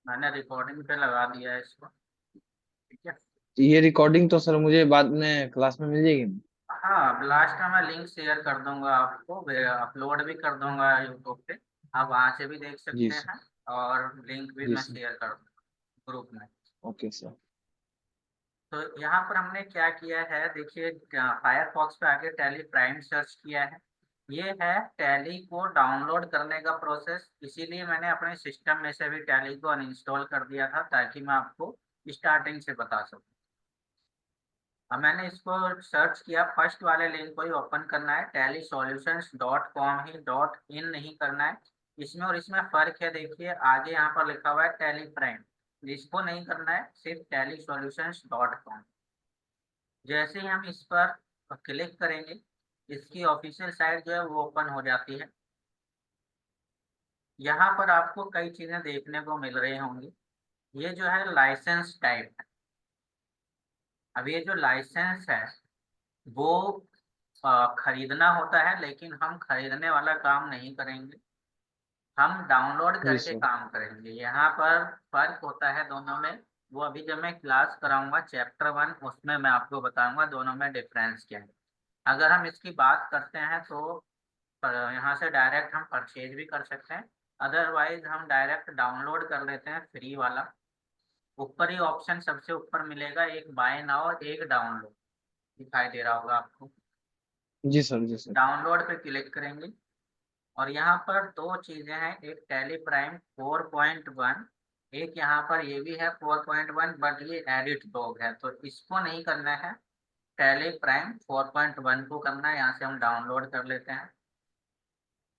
मैंने रिकॉर्डिंग पे लगा दिया है इसको। ठीक है। तो ये रिकॉर्डिंग तो सर मुझे बाद में क्लास में मिल जाएगी ना? हाँ, लास्ट में मैं लिंक शेयर कर दूंगा आपको, अपलोड भी कर दूंगा यूट्यूब पे। आप वहाँ से भी देख जी सकते सर। हैं। और लिंक भी जी मैं सर। शेयर कर दूंगा ग्रुप में। Okay sir. तो यहाँ पर हमने क्या किया है, देखिए फायरफॉक्स पे आके टैली प्राइम सर्च किया है। ये है टैली को डाउनलोड करने का प्रोसेस, इसीलिए मैंने अपने सिस्टम में से भी टैली को अनइंस्टॉल कर दिया था ताकि मैं आपको स्टार्टिंग से बता सकूं। अब मैंने इसको सर्च किया, फर्स्ट वाले लिंक को ही ओपन करना है, tallysolutions.com ही, डॉट इन नहीं करना है। इसमें और इसमें फर्क है, देखिए आगे यहाँ पर लिखा हुआ है टैली प्राइम, इसको नहीं करना है, सिर्फ tallysolutions.com। जैसे ही हम इस पर क्लिक करेंगे, इसकी ऑफिशियल साइट जो है वो ओपन हो जाती है। यहाँ पर आपको कई चीजें देखने को मिल रही होंगी। ये जो है लाइसेंस टाइप है। अब ये जो लाइसेंस है वो खरीदना होता है, लेकिन हम खरीदने वाला काम नहीं करेंगे, हम डाउनलोड जी करके सर। काम करेंगे। यहाँ पर फर्क होता है दोनों में, वो अभी जब मैं क्लास कराऊंगा चैप्टर 1 उसमें मैं आपको बताऊंगा दोनों में डिफरेंस क्या है। अगर हम इसकी बात करते हैं तो यहाँ से डायरेक्ट हम परचेज भी कर सकते हैं, अदरवाइज हम डायरेक्ट डाउनलोड कर लेते हैं फ्री वाला। ऊपर ही ऑप्शन सबसे ऊपर मिलेगा, एक बाय नाउ और एक डाउनलोड, दिखाई दे रहा होगा आपको। जी सर। जी सर। डाउनलोड पे क्लिक करेंगे और यहाँ पर दो चीजें हैं, एक टैली प्राइम 4.1, एक यहाँ पर ये भी है 4.1, बट ये एडिट डॉग है तो इसको नहीं करना है, टैली प्राइम 4.1 को करना है। यहाँ से हम डाउनलोड कर लेते हैं।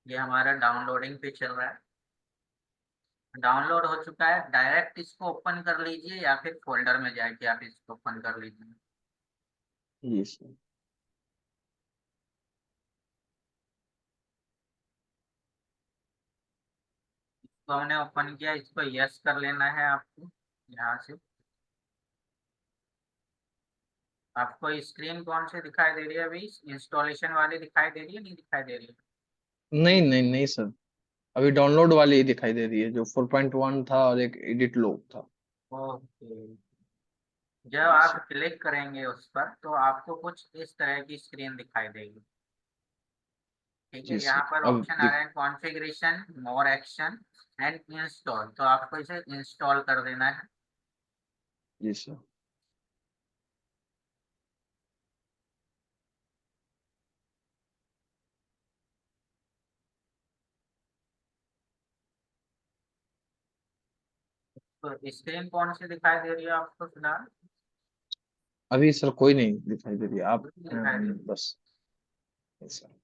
ये हमारा डाउनलोडिंग पे चल रहा है, डाउनलोड हो चुका है। डायरेक्ट इसको ओपन कर लीजिए या फिर फोल्डर में जाके आप इसको ओपन कर लीजिए। जी सर। तो हमने ओपन किया, इसको यस कर लेना है आपको यहाँ से। आपको स्क्रीन कौन सी दिखाई दे रही है अभी, इंस्टॉलेशन वाली दिखाई दे रही है, नहीं दिखाई दे रही है? नहीं नहीं नहीं सर, अभी डाउनलोड वाली ही दिखाई दे रही है, जो 4.1 था और एक एडिट लॉग था। ओके। जब जी आप सर। क्लिक करेंगे उस पर तो आपको कुछ इस तरह की स्क्रीन दिखाई देगी। ठीक है, जी यहाँ सर। पर अब ऑप्शन आ दिख। रहे हैं configuration, more action and install, तो आपको इसे इंस्टॉल कर देना है। जी सर। तो स्क्रीन कौन सी दिखाई दे रही है आपको फिलहाल? अभी सर कोई नहीं दिखाई दे रही, आप नहीं दिखाई दे रही। बस। सर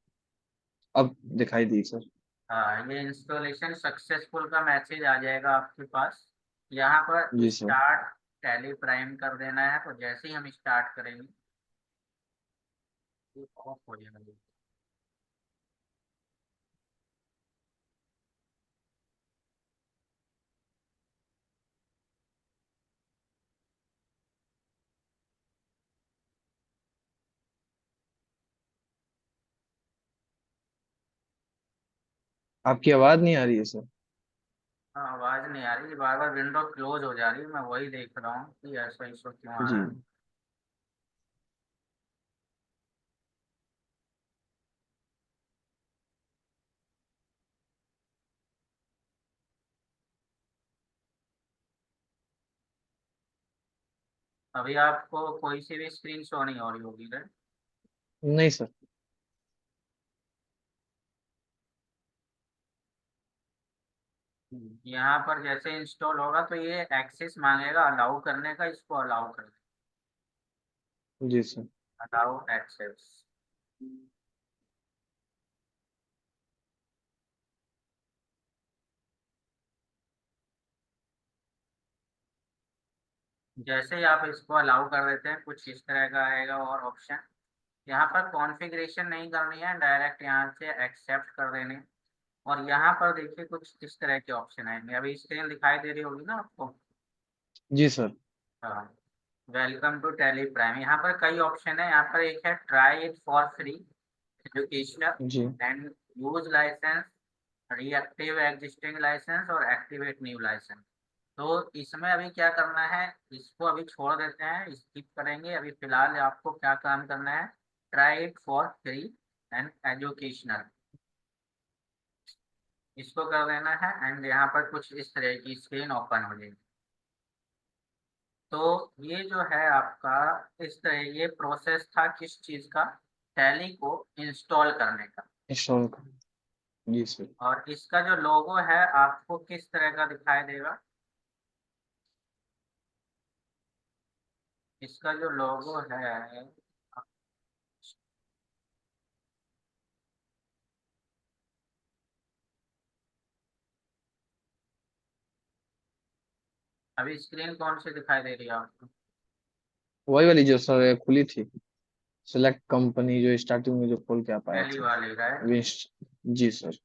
अब दिखाई दी सर। हाँ, ये इंस्टॉलेशन सक्सेसफुल का मैसेज आ जाएगा आपके पास। यहाँ पर जी सर। स्टार्ट टैली प्राइम कर देना है, तो जैसे ही हम स्टार्ट करेंगे ये ऑफ हो जाएगा। आपकी आवाज नहीं आ रही है सर। हाँ, आवाज नहीं आ रही, बार बार विंडो क्लोज हो जा रही है, मैं वही देख रहा हूँ कि ऐसा इशू क्यों आ जी। रहा है। अभी आपको कोई सी भी स्क्रीन शो नहीं हो रही होगी ना? नहीं सर। यहाँ पर जैसे इंस्टॉल होगा तो ये एक्सेस मांगेगा अलाउ करने का, इसको अलाउ कर, जी सर। Allow access. जैसे ही आप इसको अलाउ कर देते हैं कुछ इस तरह का आएगा और ऑप्शन, यहाँ पर कॉन्फ़िगरेशन नहीं करनी है, डायरेक्ट यहाँ से एक्सेप्ट कर देने। और यहाँ पर देखिए कुछ इस तरह के ऑप्शन आएंगे, अभी स्क्रीन दिखाई दे रही होगी ना आपको? जी सर। हाँ, वेलकम टू टैली प्राइम, यहाँ पर कई ऑप्शन है। यहाँ पर एक है ट्राई इट फॉर फ्री, जी। Educational and use license, reactive existing license और एक्टिवेट न्यू लाइसेंस। तो इसमें अभी क्या करना है, इसको अभी छोड़ देते हैं, स्किप करेंगे। अभी फिलहाल आपको क्या काम करना है, try it for free and educational, इसको कर देना है। एंड यहाँ पर कुछ इस तरह की स्क्रीन ओपन हो जाएगी। तो ये जो है आपका, इस तरह ये प्रोसेस था किस चीज़ का, टैली को इंस्टॉल करने का। इंस्टॉल कर। जी सर। और इसका जो लोगो है आपको किस तरह का दिखाई देगा, इसका जो लोगो है, अभी स्क्रीन कौन सी दिखाई दे रही है आपको, वही वाली जो सर खुली थी, सिलेक्ट कंपनी, जो स्टार्टिंग में जो खोल के आप आए पहली थे। वाली राइट। अभी जी सर।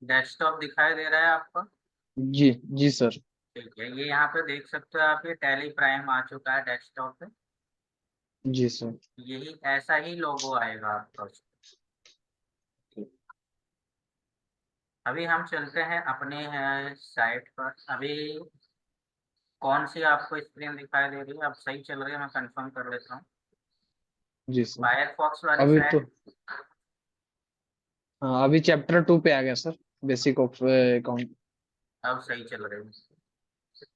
डेस्कटॉप दिखाई दे रहा है आपको, जी जी सर। ठीक है। ये यहाँ पे देख सकते हो आप, ये टैली प्राइम आ चुका है डेस्कटॉप पे। जी सर। यही ऐसा ही लोगो आएगा आपका उसमें। अभी हम चलते हैं अपने साइट पर। अभी कौन सी आपको स्क्रीन दिखाई दे रही है, अब सही चल रही है, मैं कंफर्म कर लेता हूँ। जी सर। फायरफॉक्स वाली अभी तो साइट, हाँ, अभी चैप्टर 2 पे आ गया सर, बेसिक ऑफ अकाउंट। अब सही चल रही है।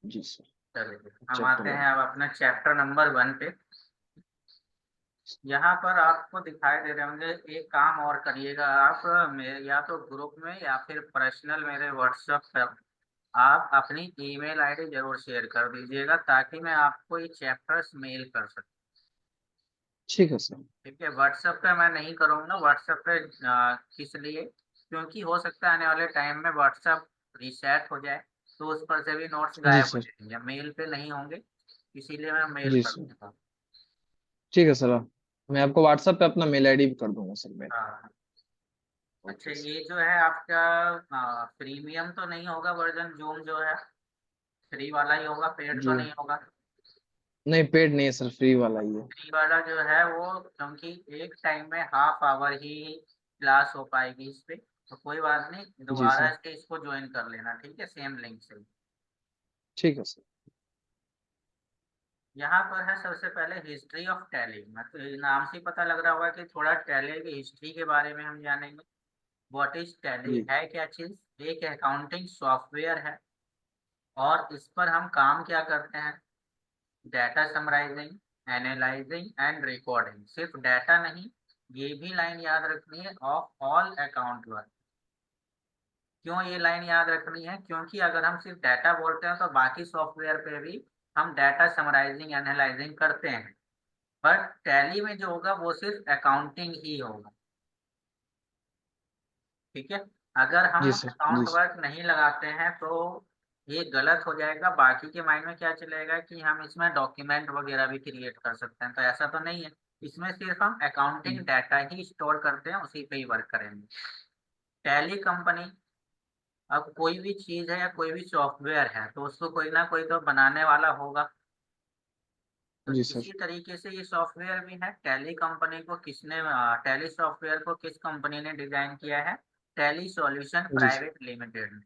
जी सर। चलिए हम आते चैप्टर 1। हैं अब अपने चैप्टर नंबर 1 पे। यहाँ पर आपको दिखाई दे रहे होंगे, एक काम और करिएगा आप, मेरे या तो ग्रुप में या फिर पर्सनल मेरे व्हाट्सएप पर आप अपनी ईमेल आईडी जरूर शेयर कर दीजिएगा, ताकि मैं आपको ये चैप्टर्स मेल कर सकूँ। ठीक है सर। ठीक है, व्हाट्सएप पे मैं नहीं करूँगा। व्हाट्सएप पे किस लिए, क्योंकि हो सकता है आने वाले टाइम में व्हाट्सएप रीसेट हो जाए, तो उस पर से भी नोट्स जी गायब हो सर। जाएंगे, मेल पे नहीं होंगे, इसीलिए मैं मेल जी कर सर। दूंगा। ठीक है सर। मैं आपको व्हाट्सएप पे अपना मेल आईडी भी कर दूंगा सर मेरा। हाँ। अच्छा, ओके सर। ये जो है आपका प्रीमियम तो नहीं होगा वर्जन, जूम जो है फ्री वाला ही होगा, पेड तो जो नहीं होगा। नहीं, पेड नहीं है सर, फ्री वाला ही है। फ्री वाला जो है वो, क्योंकि एक टाइम में हाफ आवर ही क्लास हो पाएगी इस पे, तो कोई बात नहीं, जी दोबारा सर। से इसको ज्वाइन कर लेना, ठीक है, सेम लिंक से। ठीक है सर। यहाँ पर है सबसे पहले हिस्ट्री ऑफ टैली, मतलब ये नाम से ही पता लग रहा होगा कि थोड़ा टैली की हिस्ट्री के बारे में हम जानेंगे। व्हाट इज टैली, जी है क्या चीज, एक अकाउंटिंग सॉफ्टवेयर है। और इस पर हम काम क्या करते हैं, data summarising, analysing and recording. सिर्फ डाटा नहीं, ये भी लाइन याद रखनी है, ऑफ ऑल अकाउंट वर्क। क्यों ये लाइन याद रखनी है, क्योंकि अगर हम सिर्फ डाटा बोलते हैं तो बाकी सॉफ्टवेयर पे भी हम डाटा समराइजिंग एनालाइजिंग करते हैं, बट टैली में जो होगा वो सिर्फ अकाउंटिंग ही होगा। ठीक है, अगर हम जी सर। जी अकाउंट सर। वर्क नहीं लगाते हैं तो ये गलत हो जाएगा। बाकी के माइंड में क्या चलेगा कि हम इसमें डॉक्यूमेंट वगैरह भी क्रिएट कर सकते हैं, तो ऐसा तो नहीं है। इसमें सिर्फ हम अकाउंटिंग डाटा ही स्टोर करते हैं, उसी पे ही वर्क करेंगे। टैली कंपनी, अब कोई भी चीज है या कोई भी सॉफ्टवेयर है तो उसको कोई ना कोई तो बनाने वाला होगा। तो जी इसी सर। तरीके से ये सॉफ्टवेयर भी है। टैली कंपनी को किसने, टैली सॉफ्टवेयर को किस कंपनी ने डिजाइन किया है, टैली सॉल्यूशन जी सर। प्राइवेट लिमिटेड ने।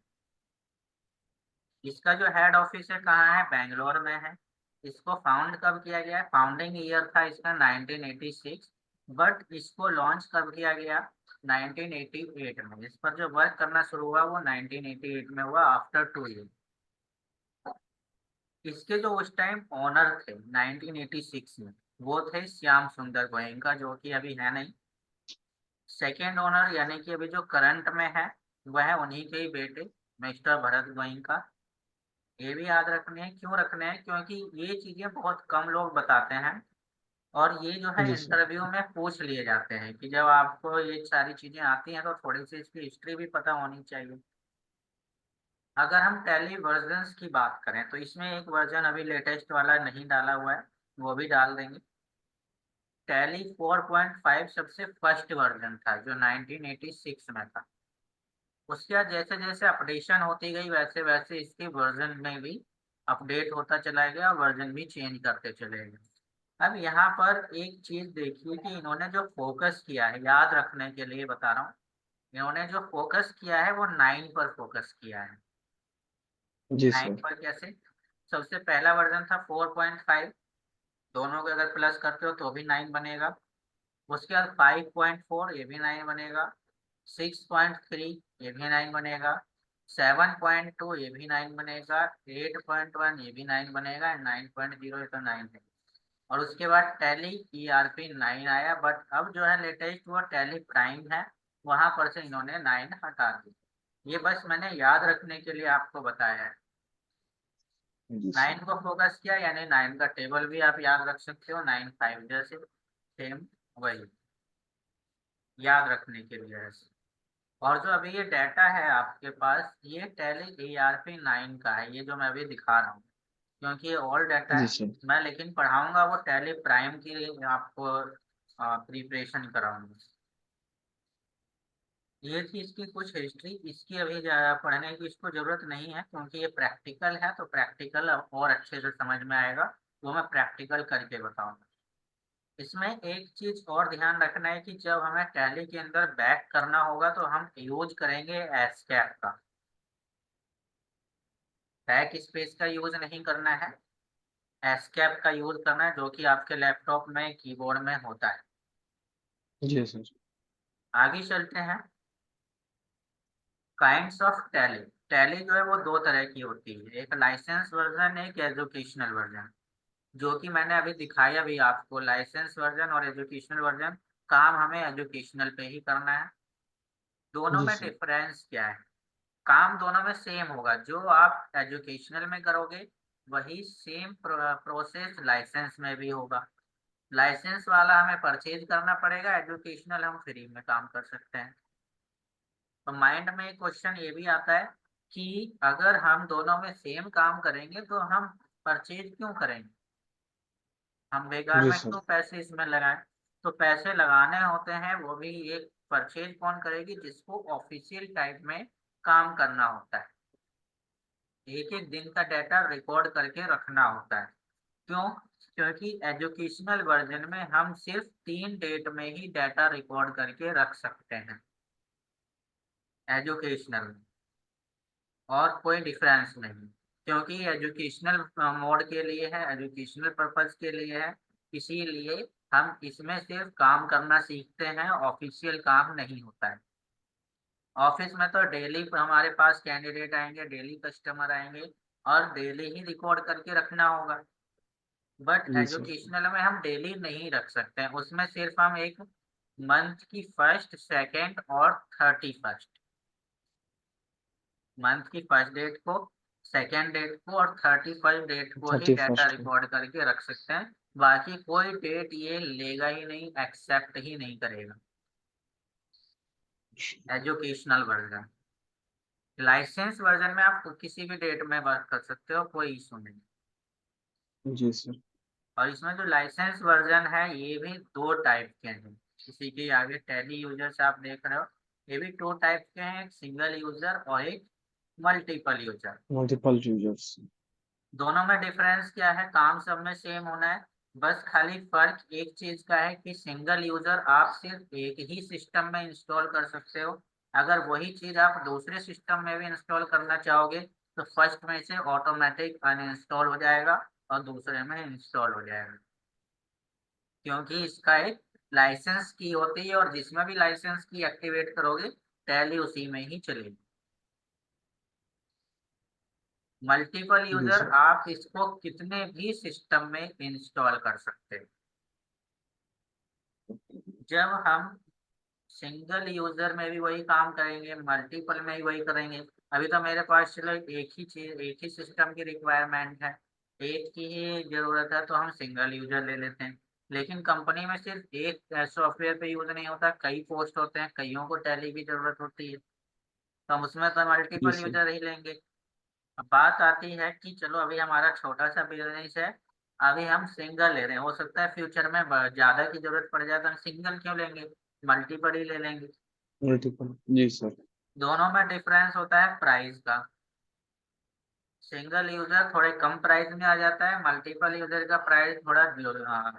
इसका जो हेड ऑफिस है कहाँ है, बेंगलोर में है। इसको फाउंड कब किया गया है, फाउंडिंग ईयर था इसका 1986, बट इसको लॉन्च कब किया गया, 1988 में। इस पर जो वर्क करना शुरू हुआ वो 1988 में हुआ, आफ्टर 2 ईयर। इसके जो उस टाइम ओनर थे 1986 में, वो थे श्याम सुंदर गोयनका, जो कि अभी है नहीं। सेकेंड ओनर यानी कि अभी जो करंट में है, वह उन्हीं के ही बेटे मिस्टर भरत गोयनका। ये भी याद रखने हैं, क्यों रखने हैं, क्योंकि ये चीजें बहुत कम लोग बताते हैं। और ये जो है जी सर। इंटरव्यू में पूछ लिए जाते हैं कि जब आपको ये सारी चीजें आती हैं तो थोड़ी सी इसकी हिस्ट्री भी पता होनी चाहिए। अगर हम टैली वर्जन्स की बात करें तो इसमें एक वर्जन अभी लेटेस्ट वाला नहीं डाला हुआ है, वो भी डाल देंगे। टैली 4.5 सबसे फर्स्ट वर्जन था जो 1986 में था। उसके बाद जैसे जैसे अपडेशन होती गई वैसे वैसे इसके वर्जन में भी अपडेट होता चला गया और वर्जन भी चेंज करते चले गए। अब यहाँ पर एक चीज देखिए कि इन्होंने जो फोकस किया है, याद रखने के लिए बता रहा हूँ, इन्होंने जो फोकस किया है वो 9 पर फोकस किया है। जी 9 सर। पर कैसे? सबसे पहला वर्जन था 4.5, दोनों को अगर प्लस करते हो तो भी 9 बनेगा। उसके बाद 5.4, ये भी 9 बनेगा। 6.3, ये भी 9 बनेगा। 7.2, ये भी 9 बनेगा। 8.1, ये भी 9 बनेगा। 9.0, ये तो 9 है। और उसके बाद टैली ERP 9 आया, बट अब जो है लेटेस्ट वो टैली प्राइम है, वहां पर से इन्होंने 9 हटा दी। ये बस मैंने याद रखने के लिए आपको बताया है। जी सर। 9 को फोकस किया यानी 9 का टेबल भी आप याद रख सकते हो, 9 5 जैसे सेम वही याद रखने के लिए है। और जो अभी ये डाटा है आपके पास, ये टैली ERP 9 का है, ये जो मैं अभी दिखा रहा हूँ, क्योंकि ये ऑल डाटा जी है। सर। मैं लेकिन पढ़ाऊंगा वो टैली प्राइम की आपको प्रिपरेशन कराऊंगा। ये थी इसकी कुछ हिस्ट्री, इसकी अभी पढ़ने की इसको जरूरत नहीं है क्योंकि ये प्रैक्टिकल है, तो प्रैक्टिकल और अच्छे से समझ में आएगा, वो मैं प्रैक्टिकल करके बताऊंगा। इसमें एक चीज और ध्यान रखना है कि जब हमें टैली के अंदर बैक करना होगा तो हम यूज करेंगे एस्केप का, बैक स्पेस का यूज नहीं करना है, एस्केप का यूज करना है, जो कि आपके लैपटॉप में कीबोर्ड में होता है। जी सर। आगे चलते हैं। Kinds of tally. टैली जो है वो दो तरह की होती है, एक लाइसेंस वर्जन, एक एजुकेशनल वर्जन। जो कि मैंने अभी दिखाया भी आपको, लाइसेंस वर्जन और एजुकेशनल वर्जन। काम हमें एजुकेशनल पे ही करना है। दोनों जी में सर। डिफरेंस क्या है? काम दोनों में सेम होगा, जो आप एजुकेशनल में करोगे वही सेम प्रोसेस लाइसेंस में भी होगा। लाइसेंस वाला हमें परचेज करना पड़ेगा, एजुकेशनल हम फ्री में काम कर सकते हैं। तो माइंड में एक क्वेश्चन ये भी आता है कि अगर हम दोनों में सेम काम करेंगे तो हम परचेज क्यों करेंगे, हम बेकार जी में सर। क्यों पैसे इसमें लगाएं? तो पैसे लगाने होते हैं, वो भी एक परचेज कौन करेगी, जिसको ऑफिशियल टाइप में काम करना होता है, एक एक दिन का डाटा रिकॉर्ड करके रखना होता है। क्यों? क्योंकि एजुकेशनल वर्जन में हम सिर्फ 3 डेट में ही डाटा रिकॉर्ड करके रख सकते हैं, एजुकेशनल में, और कोई डिफरेंस नहीं, क्योंकि एजुकेशनल मोड के लिए है, एजुकेशनल पर्पज के लिए है, इसीलिए हम इसमें सिर्फ काम करना सीखते हैं, ऑफिशियल काम नहीं होता है। ऑफिस में तो डेली हमारे पास कैंडिडेट आएंगे, डेली कस्टमर आएंगे, और डेली ही रिकॉर्ड करके रखना होगा। But ji sir. एजुकेशनल में हम डेली नहीं रख सकते हैं, उसमें सिर्फ हम एक मंथ की फर्स्ट, सेकेंड और 31st, मंथ की फर्स्ट डेट को, सेकेंड डेट को और 31st डेट को ही डाटा 31st को। रिकॉर्ड करके रख सकते हैं। बाकी कोई डेट ये लेगा ही नहीं, एक्सेप्ट ही नहीं करेगा, एजुकेशनल वर्जन। लाइसेंस वर्जन में आप किसी भी डेट में वर्क कर सकते हो, कोई इशू नहीं। जी सर। और इसमें जो लाइसेंस वर्जन है ये भी दो टाइप के हैं, इसी के आगे टैली यूजर्स आप देख रहे हो, ये भी 2 टाइप के हैं, एक सिंगल यूजर और एक मल्टीपल यूजर। Multiple users. दोनों में डिफरेंस क्या है? काम सब में सेम होना है, बस खाली फर्क एक चीज का है कि सिंगल यूजर आप सिर्फ एक ही सिस्टम में इंस्टॉल कर सकते हो, अगर वही चीज आप दूसरे सिस्टम में भी इंस्टॉल करना चाहोगे तो फर्स्ट में से ऑटोमेटिक अनइंस्टॉल हो जाएगा और दूसरे में इंस्टॉल हो जाएगा, क्योंकि इसका एक लाइसेंस की होती है और जिसमें भी लाइसेंस की एक्टिवेट करोगे टैली उसी में ही चलेगी। मल्टीपल जी यूजर सर। आप इसको कितने भी सिस्टम में इंस्टॉल कर सकते हो। जब हम सिंगल यूजर में भी वही काम करेंगे, मल्टीपल में भी वही करेंगे। अभी तो मेरे पास चलो एक ही चीज, एक ही सिस्टम की रिक्वायरमेंट है, एक की ही जरूरत है, तो हम सिंगल यूजर ले लेते हैं। लेकिन कंपनी में सिर्फ एक सॉफ्टवेयर पे यूज नहीं होता, कई पोस्ट होते हैं, कईयों को टैली की जरूरत होती है, तो हम उसमें तो जी मल्टीपल सर। यूजर ही लेंगे। अब बात आती है कि चलो अभी हमारा छोटा सा बिजनेस है, अभी हम सिंगल ले रहे हैं, हो सकता है फ्यूचर में ज्यादा की जरूरत पड़ जाए तो हम सिंगल क्यों लेंगे, मल्टीपल ही ले लेंगे। मल्टीपल, जी सर। दोनों में डिफरेंस होता है प्राइस का। सिंगल यूजर थोड़े कम प्राइस में आ जाता है, मल्टीपल यूजर का प्राइस थोड़ा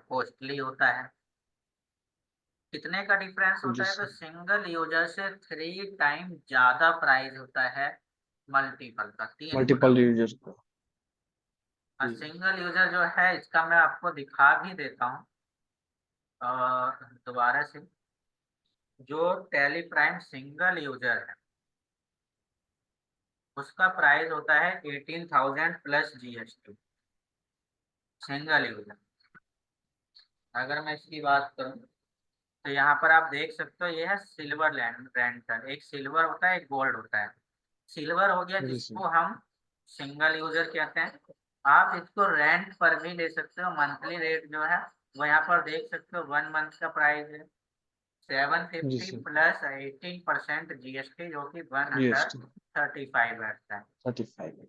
कॉस्टली होता है। कितने का डिफरेंस जी होता है, तो सर। सिंगल यूजर से 3 टाइम ज्यादा प्राइस होता है मल्टीपल का, 3 गुना। मल्टीपल यूजर का। और जी। सिंगल यूजर जो है इसका मैं आपको दिखा भी देता हूँ दोबारा से। जो टेली प्राइम सिंगल यूजर है उसका प्राइस होता है 18,000 प्लस जीएसटी, सिंगल यूजर। अगर मैं इसकी बात करूँ तो यहाँ पर आप देख सकते हो, ये है सिल्वर लैंड रेंटल। एक सिल्वर होता है, एक गोल्ड होता है। सिल्वर हो गया जी सर। जिसको हम सिंगल यूजर कहते हैं। आप इसको रेंट पर भी ले सकते हो, मंथली रेट जो है वो यहाँ पर देख सकते हो। 1 मंथ का प्राइस है सेवन जी फिफ्टी सर। प्लस 18% जीएसटी, जो कि one hundred GST thirty five बैठता है। 35।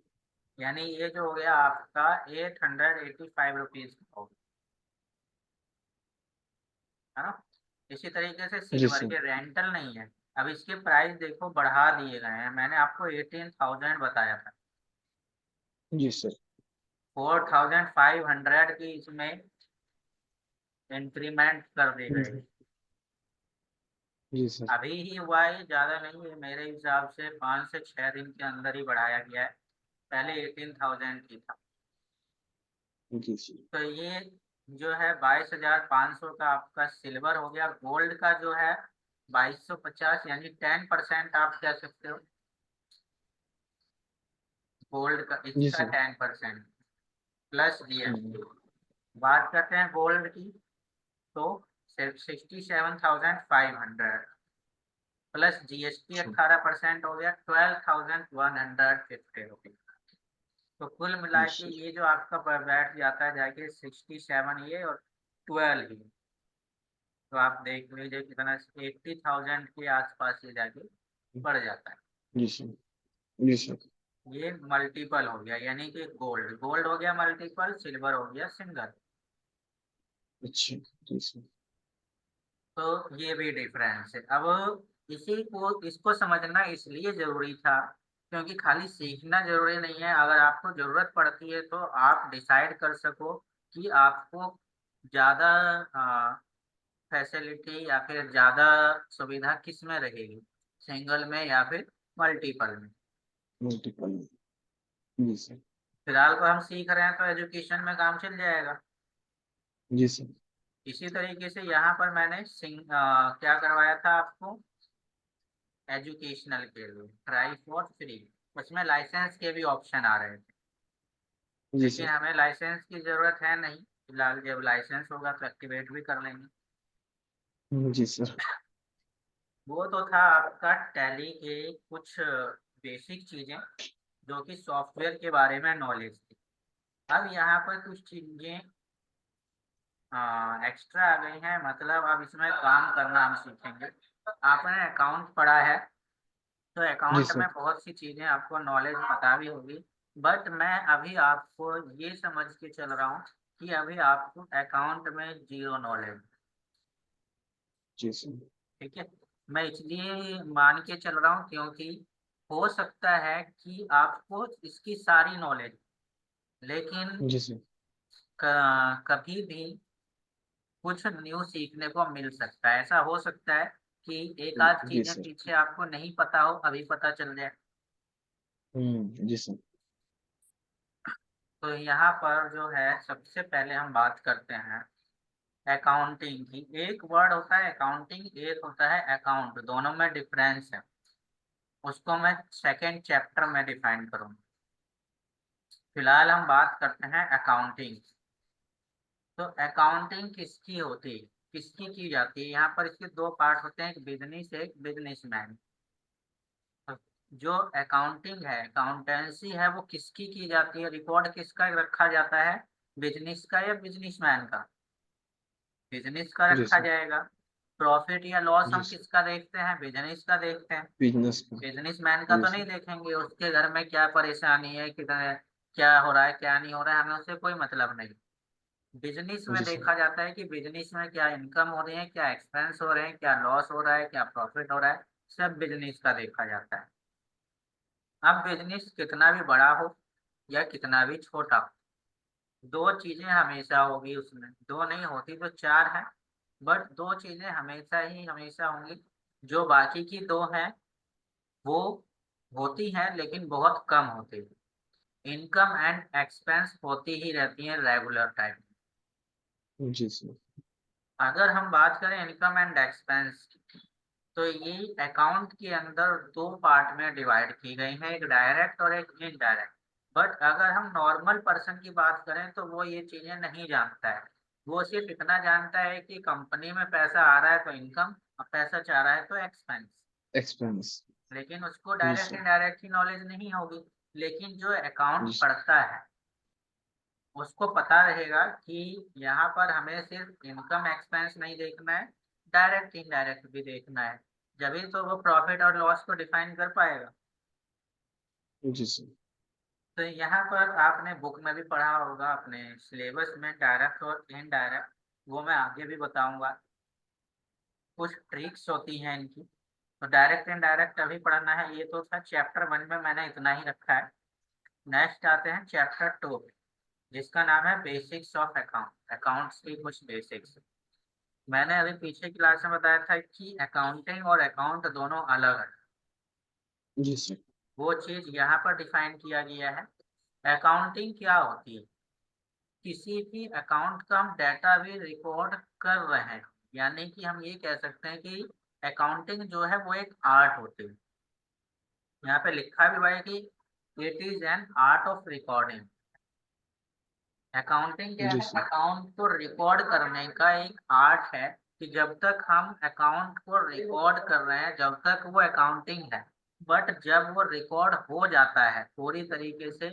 यानी ये जो हो गया आपका 885 रुपीज का हो गया, है ना। इसी तरीके से जी सिल्वर सर। के रेंटल नहीं है। अब इसके प्राइस देखो बढ़ा दिए गए हैं, मैंने आपको 18,000 बताया था, जी सर। 4,500 की इसमें इंक्रीमेंट कर दी गई। जी। जी सर। अभी ही हुआ है, ज्यादा नहीं है, मेरे हिसाब से 5 से 6 दिन के अंदर ही बढ़ाया गया है। पहले 18,000 की था। जी सर। तो ये जो है 22,500 का आपका सिल्वर हो गया। गोल्ड का जो है 2250, यानी 10% आप कह सकते हो गोल्ड का, जी इसका सर। 10% प्लस हम्म, जीएसटी। बात करते हैं गोल्ड की, तो सिर्फ 67,500 प्लस जीएसटी अच्छा। 18% हो गया, 12,150 रुपीज। तो कुल मिला जी के सर। ये जो आपका बैठ जाता है जाके 67 ये और 12 ही। तो आप देख लीजिए कितना, 80,000 के आसपास ये जाके बढ़ जाता है। जी सर। जी सर। ये मल्टीपल हो गया, यानी कि गोल्ड गोल्ड हो गया मल्टीपल, सिल्वर हो गया सिंगल। अच्छा। जी सर। तो ये भी डिफरेंस है। अब इसी को इसको समझना इसलिए जरूरी था क्योंकि खाली सीखना जरूरी नहीं है। अगर आपको जरूरत पड़ती है तो आप डिसाइड कर सको कि आपको ज्यादा फैसिलिटी या फिर ज्यादा सुविधा किस में रहेगी, सिंगल में या फिर मल्टीपल में। मल्टीपल। जी सर। फिलहाल तो हम सीख रहे हैं तो एजुकेशन में काम चल जाएगा। जी सर। इसी तरीके से यहाँ पर मैंने क्या करवाया था आपको, एजुकेशनल के लिए ट्राई फॉर फ्री। उसमें लाइसेंस के भी ऑप्शन आ रहे थे, जी लेकिन सर। हमें लाइसेंस की जरूरत है नहीं। फिलहाल जब लाइसेंस होगा तो एक्टिवेट भी कर लेंगे। जी सर। वो तो था आपका टैली के कुछ बेसिक चीजें जो कि सॉफ्टवेयर के बारे में नॉलेज थी। अब यहाँ पर कुछ चीजें एक्स्ट्रा आ गई हैं, मतलब अब इसमें काम करना हम सीखेंगे। आपने अकाउंट पढ़ा है तो जी अकाउंट में सर। बहुत सी चीजें आपको नॉलेज पता भी होगी। बट मैं अभी आपको ये समझ के चल रहा हूँ कि अभी आपको अकाउंट में जीरो नॉलेज। जी सर। ठीक है, मैं इसलिए मान के चल रहा हूँ क्योंकि हो सकता है कि आपको इसकी सारी नॉलेज, लेकिन जी सर। कभी भी कुछ न्यू सीखने को मिल सकता है। ऐसा हो सकता है कि एक आध जी चीजें सर। पीछे आपको नहीं पता हो, अभी पता चल जाए। जी सर। तो यहाँ पर जो है सबसे पहले हम बात करते हैं अकाउंटिंग की। एक वर्ड होता है अकाउंटिंग, एक होता है अकाउंट, दोनों में डिफरेंस है। उसको मैं सेकंड चैप्टर में डिफाइन करूँगा। फिलहाल हम बात करते हैं अकाउंटिंग। तो अकाउंटिंग किसकी होती है, किसकी की जाती है, यहाँ पर इसके दो पार्ट होते हैं, एक बिजनेस एक बिजनेसमैन। जो अकाउंटिंग है, अकाउंटेंसी है, वो किसकी की जाती है, रिकॉर्ड किसका रखा जाता है, बिजनेस का या बिजनेसमैन का। बिजनेस का जी रखा सर। जाएगा। प्रॉफिट या लॉस जी हम सर। किसका देखते हैं, बिजनेस का देखते हैं। बिजनेस का। बिजनेसमैन का जी तो नहीं सर। देखेंगे, उसके घर में क्या परेशानी है, कितना क्या हो रहा है क्या नहीं हो रहा है, हमें उससे कोई मतलब नहीं। बिजनेस में जी सर। देखा जाता है कि बिजनेस में क्या इनकम हो रही है, क्या एक्सपेंस हो रहे हैं, क्या लॉस हो रहा है, क्या प्रॉफिट हो रहा है, सब बिजनेस का देखा जाता है। अब बिजनेस कितना भी बड़ा हो या कितना भी छोटा हो, दो चीजें हमेशा होगी उसमें, दो नहीं होती तो चार है, बट दो चीजें हमेशा ही हमेशा होंगी। जो बाकी की दो हैं वो होती हैं लेकिन बहुत कम होती है। इनकम एंड एक्सपेंस होती ही रहती है रेगुलर टाइम। जी सर। अगर हम बात करें इनकम एंड एक्सपेंस की, तो ये अकाउंट के अंदर दो पार्ट में डिवाइड की गई है, एक डायरेक्ट और एक इनडायरेक्ट। बट अगर हम नॉर्मल पर्सन की बात करें तो वो ये चीजें नहीं जानता है। वो सिर्फ इतना जानता है कि कंपनी में पैसा आ रहा है तो इनकम, और पैसा जा रहा है तो एक्सपेंस। एक्सपेंस। लेकिन उसको जी डायरेक्ट सर। इनडायरेक्ट की नॉलेज नहीं होगी। लेकिन जो जी अकाउंट सर। पढ़ता है उसको पता रहेगा कि यहाँ पर हमें सिर्फ इनकम एक्सपेंस नहीं देखना है, डायरेक्ट इनडायरेक्ट भी देखना है। जब तो वो प्रॉफिट और लॉस को डिफाइन कर पाएगा। जी सर। तो यहाँ पर आपने बुक में भी पढ़ा होगा अपने सिलेबस में, डायरेक्ट और इनडायरेक्ट, वो मैं आगे भी बताऊंगा। कुछ ट्रिक्स होती हैं इनकी। तो डायरेक्ट इनडायरेक्ट अभी पढ़ना है, ये तो था चैप्टर 1 में, मैंने इतना ही रखा है। नेक्स्ट आते हैं चैप्टर 2, जिसका नाम है बेसिक्स ऑफ अकाउंट, अकाउंट्स की कुछ बेसिक्स। मैंने अभी पीछे क्लास में बताया था कि अकाउंटिंग और अकाउंट दोनों अलग है। जी सर। वो चीज यहाँ पर डिफाइन किया गया है। अकाउंटिंग क्या होती है? किसी भी अकाउंट का हम डाटा भी रिकॉर्ड कर रहे हैं, यानी कि हम ये कह सकते हैं कि अकाउंटिंग जो है वो एक आर्ट होती है। यहाँ पे लिखा भी हुआ है कि it is an art of recording. Accounting क्या जी है? सर। अकाउंट को रिकॉर्ड करने का एक आर्ट है, कि जब तक हम अकाउंट को रिकॉर्ड कर रहे हैं जब तक वो अकाउंटिंग है। बट जब वो रिकॉर्ड हो जाता है पूरी तरीके से,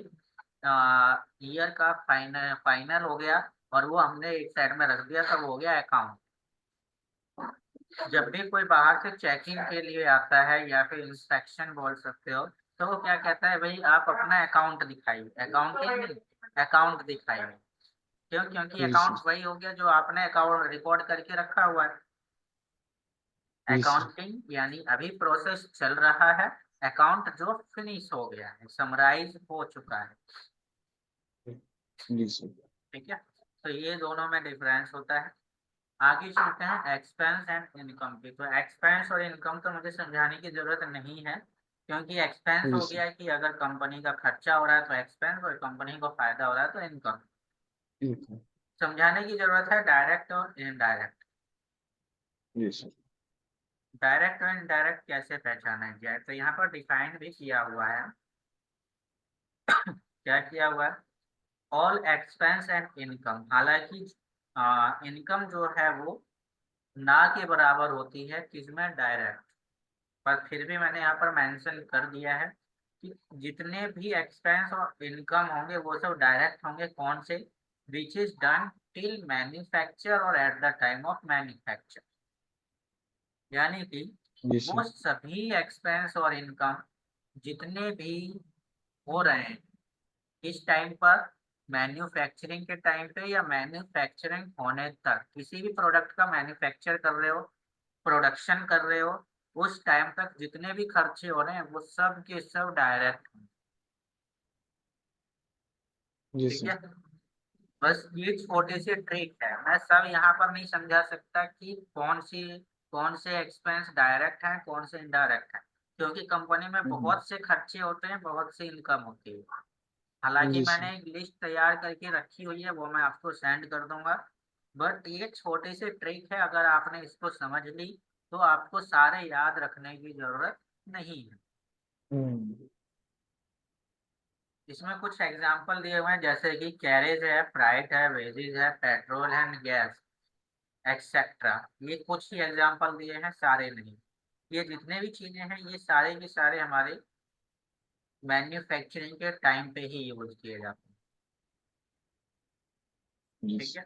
ईयर का फाइनल फाइनल हो गया और वो हमने एक साइड में रख दिया, तब हो गया अकाउंट। जब भी कोई बाहर से चेकिंग के लिए आता है या फिर इंस्पेक्शन बोल सकते हो, तो वो क्या कहता है, भाई आप अपना अकाउंट दिखाइए, अकाउंटिंग अकाउंट दिखाइए। क्यों? क्योंकि जी सर। अकाउंट वही हो गया जो आपने अकाउंट रिकॉर्ड करके रखा हुआ है। जी सर। अकाउंटिंग यानी अभी प्रोसेस चल रहा है, अकाउंट जो फिनिश हो गया है, समराइज हो चुका है। जी सर। ठीक है, तो ये दोनों में डिफरेंस होता है। आगे चलते हैं एक्सपेंस एंड इनकम पे। तो एक्सपेंस और इनकम तो मुझे समझाने की जरूरत नहीं है, क्योंकि एक्सपेंस जी हो सर। गया है कि अगर कंपनी का खर्चा हो रहा है तो एक्सपेंस, और कंपनी को फायदा हो रहा है तो इनकम। ठीक है। समझाने की जरूरत है डायरेक्ट और इनडायरेक्ट। जी सर। डायरेक्ट और इनडायरेक्ट कैसे पहचाना जाए, तो यहाँ पर डिफाइन भी किया हुआ है। क्या किया हुआ है? All expense and income. हालांकि इनकम जो है वो ना के बराबर होती है किसमें? डायरेक्ट। पर फिर भी मैंने यहाँ पर मेंशन कर दिया है कि जितने भी एक्सपेंस और इनकम होंगे वो सब डायरेक्ट होंगे। कौन से? Which is done till manufacture और at the time of manufacture. यानी कि जी वो सर। सभी एक्सपेंस और इनकम जितने भी हो रहे हैं इस टाइम पर, मैन्युफैक्चरिंग के टाइम पे या मैन्युफैक्चरिंग होने तक, किसी भी प्रोडक्ट का मैन्युफैक्चर कर रहे हो, प्रोडक्शन कर रहे हो, उस टाइम तक जितने भी खर्चे हो रहे हैं वो सब के सब डायरेक्ट हैं। जी ठीक सर। है, बस ये छोटी सी ट्रिक है। मैं सब यहाँ पर नहीं समझा सकता कि कौन से एक्सपेंस डायरेक्ट हैं कौन से इनडायरेक्ट हैं, क्योंकि कंपनी में बहुत से खर्चे होते हैं, बहुत सी इनकम होती है। हालांकि जी सर। मैंने एक लिस्ट तैयार करके रखी हुई है, वो मैं आपको सेंड कर दूंगा। बट ये छोटी सी ट्रिक है, अगर आपने इसको समझ ली तो आपको सारे याद रखने की जरूरत नहीं है। हम्म। इसमें कुछ एग्जाम्पल दिए हुए हैं, जैसे कि कैरेज है, फ्राइट है, वेजेज है, पेट्रोल एंड गैस, एक्सेट्रा। ये कुछ ही एग्जाम्पल दिए हैं, सारे नहीं। ये जितने भी चीजें हैं ये सारे के सारे हमारे मैन्युफैक्चरिंग के टाइम पे ही यूज किए जाते हैं। जी ठीक सर। है,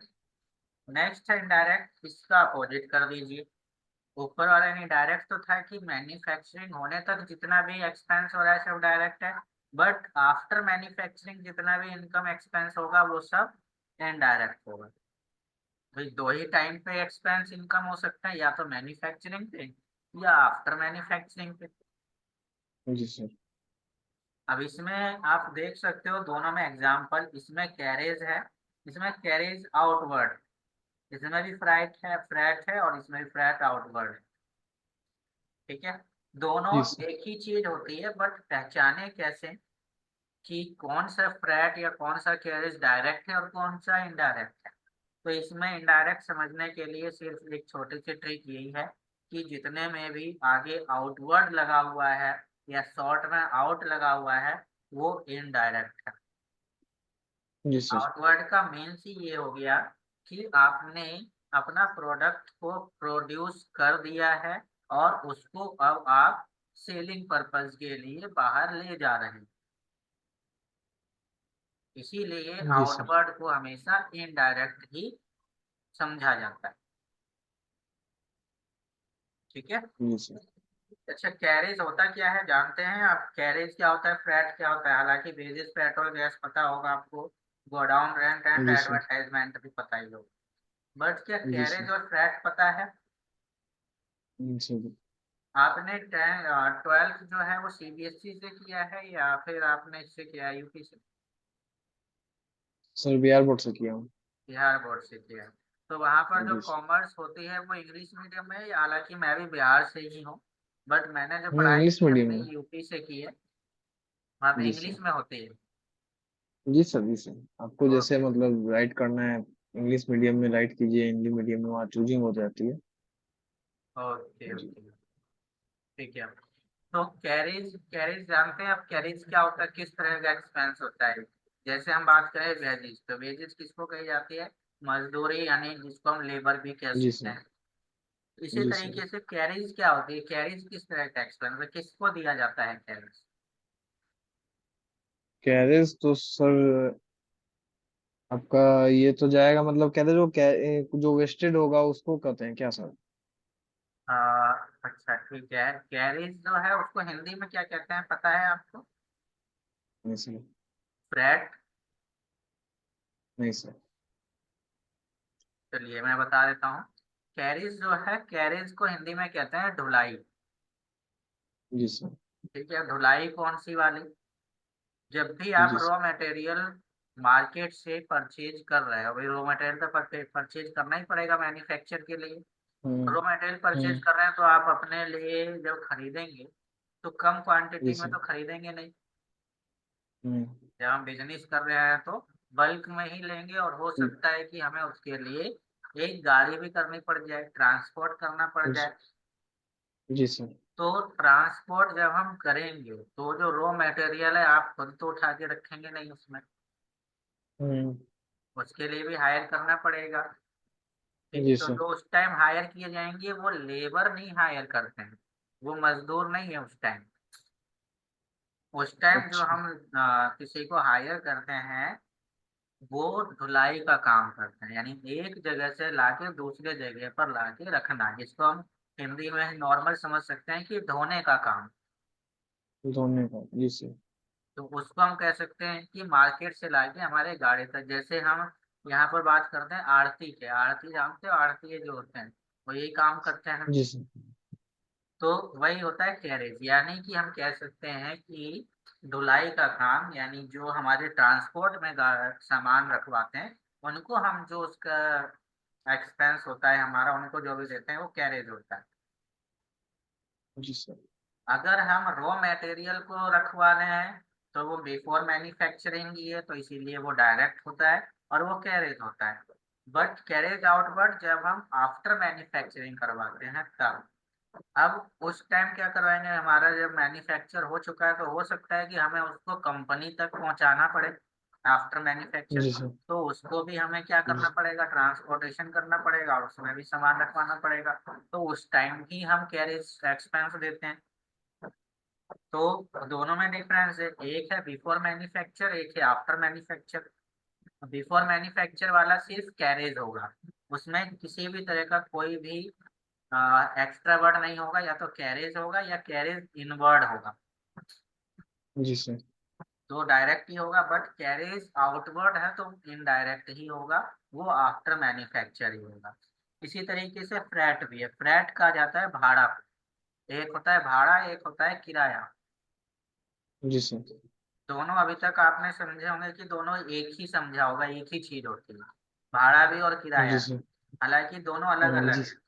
नेक्स्ट है इनडायरेक्ट, इसका अपोजिट कर दीजिए। ऊपर वाला इनडायरेक्ट तो था कि मैन्युफैक्चरिंग होने तक जितना भी एक्सपेंस हो रहा है सब डायरेक्ट है, बट आफ्टर मैन्युफैक्चरिंग जितना भी इनकम एक्सपेंस होगा वो सब इनडायरेक्ट होगा। भाई दो ही टाइम पे एक्सपेंस इनकम हो सकता है, या तो मैन्युफैक्चरिंग पे या आफ्टर मैन्युफैक्चरिंग पे। जी सर। अब इसमें आप देख सकते हो दोनों में एग्जांपल, इसमें कैरेज है, इसमें कैरेज आउटवर्ड, इसमें भी फ्रैट है और इसमें भी फ्रैट आउटवर्ड है। ठीक है, दोनों जी सर। एक ही चीज होती है, बट पहचाने कैसे कि कौन सा फ्रैट या कौन सा कैरेज डायरेक्ट है और कौन सा इनडायरेक्ट है। तो इसमें इनडायरेक्ट समझने के लिए सिर्फ एक छोटी सी ट्रिक यही है कि जितने में भी आगे आउटवर्ड लगा हुआ है या शॉर्ट में आउट लगा हुआ है, वो इनडायरेक्ट है। जी सर। आउटवर्ड का मीन्स ही ये हो गया कि आपने अपना प्रोडक्ट को प्रोड्यूस कर दिया है और उसको अब आप सेलिंग पर्पज के लिए बाहर ले जा रहे हैं, इसीलिए जी सर। आउटवर्ड को हमेशा इनडायरेक्ट ही समझा जाता है। ठीक है। जी सर। अच्छा, कैरेज होता क्या है जानते हैं आप? कैरेज क्या होता है, फ्रैट क्या होता है? हालांकि बेसिस पेट्रोल गैस पता होगा आपको, गोडाउन रेंट एंड जी सर। एडवर्टाइजमेंट भी पता ही होगा, बट क्या जी सर। कैरेज और फ्रैट पता है? जी सर। आपने 12th जो है वो सीबीएसई से किया है या फिर आपने इससे किया है, यूपी से? सर बिहार बोर्ड से किया हूँ। बिहार बोर्ड से किया है। तो वहाँ पर जो जी सर। कॉमर्स होती है वो इंग्लिश मीडियम में है, हालांकि मैं भी बिहार से ही हूँ, बट मैंने जो पढ़ाई इंग्लिश की है मीडियम अपनी में। यूपी से की है, वहाँ पे जी इंग्लिश सर। में होती है। जी सर। जी सर। आपको जैसे ओके मतलब राइट करना है, इंग्लिश मीडियम में राइट कीजिए, हिंदी मीडियम में वहाँ चूजिंग हो जाती है। ओके जी। ओके। ठीक है, तो कैरेज कैरेज जानते हैं आप? कैरेज क्या होता है, किस तरह का एक्सपेंस होता है? जैसे हम बात करें वेजेस, तो वेजेस किसको कही जाती है? मजदूरी, यानी जिसको हम लेबर भी कह जी सकते सर। हैं। इसी जी सर। तरीके से कैरेज क्या होती है, कैरेज किस तरह का एक्सपेंस है, किसको दिया जाता है कैरेज? कैरेज तो सर आपका ये तो जाएगा, मतलब कैरेज वो जो वेस्टेड होगा उसको कहते हैं क्या सर? अच्छा ठीक है, कैरेज जो है उसको हिंदी में क्या कहते हैं पता है आपको? नहीं सर। फ्रैट। नहीं सर। चलिए मैं बता देता हूँ, कैरेज जो है, कैरेज को हिंदी में कहते हैं ढुलाई। जी सर। ठीक है, ढुलाई कौन सी वाली? जब भी आप जी सर। रॉ मटेरियल मार्केट से परचेज कर रहे हो, भाई रॉ मटेरियल तो परचेज करना ही पड़ेगा मैन्युफैक्चर के लिए। हम्म। रॉ मटेरियल परचेज हम्म। कर रहे हैं तो आप अपने लिए जब खरीदेंगे तो कम जी क्वांटिटी में सर। तो खरीदेंगे नहीं। हम्म। जब हम बिजनेस कर रहे हैं तो बल्क में ही लेंगे, और हो जी सकता है कि हमें उसके लिए एक गाड़ी भी करनी पड़ जाए, ट्रांसपोर्ट करना पड़ जाए। जी सर। तो ट्रांसपोर्ट जब हम करेंगे तो जो रॉ मटेरियल है आप खुद तो उठा के रखेंगे नहीं उसमें, हम्म। उसके लिए भी हायर करना पड़ेगा। ठीक, जी तो सर। जो उस टाइम हायर किए जाएंगे वो लेबर नहीं हायर करते हैं, वो मजदूर नहीं है उस टाइम। उस टाइम जो अच्छा। हम किसी को हायर करते हैं वो धुलाई का काम करते हैं, यानी एक जगह से लाके दूसरे जगह पर लाके रखना, जिसको हम हिंदी में नॉर्मल समझ सकते हैं कि धोने का काम। धोने का। जी सर। तो उसको हम कह सकते हैं कि मार्केट से लाके हमारे गाड़ी तक, जैसे हम यहाँ पर बात करते हैं आड़ती के, आड़ती जानते हो, आड़ती जो होते हैं वो यही काम करते हैं। जी सर। तो वही होता है कैरेज, यानी कि हम कह सकते हैं कि धुलाई का काम, यानी जो हमारे ट्रांसपोर्ट में सामान रखवाते हैं उनको हम जो उसका एक्सपेंस होता है हमारा, उनको जो भी देते हैं वो कैरेज होता है। जी सर। अगर हम रॉ मटेरियल को रखवा रहे हैं तो वो बिफोर मैन्युफैक्चरिंग ही है, तो इसीलिए वो डायरेक्ट होता है और वो कैरेज होता है। बट कैरेज आउटवर्ड जब हम आफ्टर मैन्युफैक्चरिंग करवाते हैं तब। अब उस टाइम क्या करवाएंगे, हमारा जब मैन्युफैक्चर हो चुका है तो हो सकता है कि हमें उसको कंपनी तक पहुंचाना पड़े आफ्टर मैन्युफैक्चर। जी सर। तो उसको भी हमें क्या करना पड़ेगा, ट्रांसपोर्टेशन करना पड़ेगा और उसमें भी सामान रखवाना पड़ेगा। तो उस टाइम ही हम कैरेज एक्सपेंस देते हैं। तो दोनों में डिफरेंस है, एक है बिफोर मैन्युफैक्चर, एक है आफ्टर मैन्युफैक्चर। बिफोर मैन्युफैक्चर वाला सिर्फ कैरेज होगा, उसमें किसी भी तरह का कोई भी एक्स्ट्रा वर्ड नहीं होगा, या तो कैरेज होगा या कैरेज इनवर्ड होगा। जी सर। तो डायरेक्ट ही होगा, बट कैरीज आउटवर्ड है तो इनडायरेक्ट ही होगा, वो आफ्टर मैन्युफैक्चर ही होगा। इसी तरीके से फ्रैट भी है, फ्रैट कहा जाता है भाड़ा को। एक होता है भाड़ा, एक होता है किराया। जी सर। दोनों अभी तक आपने समझे होंगे कि दोनों एक ही समझा होगा, एक ही चीज होती है, भाड़ा भी और जी किराया भी। सर। हालांकि दोनों अलग जी। अलग है।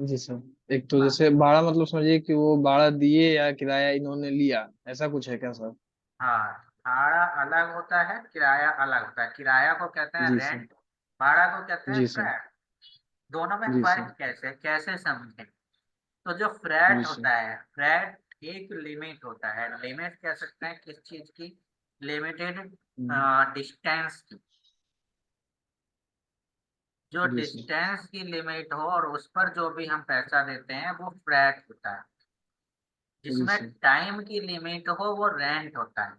जी सर, एक तो बा- जैसे भाड़ा मतलब समझिए कि वो भाड़ा दिए या किराया इन्होंने लिया, ऐसा कुछ है क्या सर? हाँ, भाड़ा अलग होता है, किराया अलग होता है। किराया को कहते हैं जी सर। रेंट, भाड़ा को कहते हैं जी सर। फ्रैट। दोनों में जी सर। फर्क कैसे कैसे समझें? तो जो जी फ्रैट सर। होता है, फ्रैट एक लिमिट होता है, लिमिट कह सकते हैं किस चीज की? लिमिटेड हम्म। डिस्टेंस की। जो जी सर। डिस्टेंस की लिमिट हो और उस पर जो भी हम पैसा देते हैं वो फ्रैट होता है। जी जिसमें सर। टाइम की लिमिट हो वो रेंट होता है।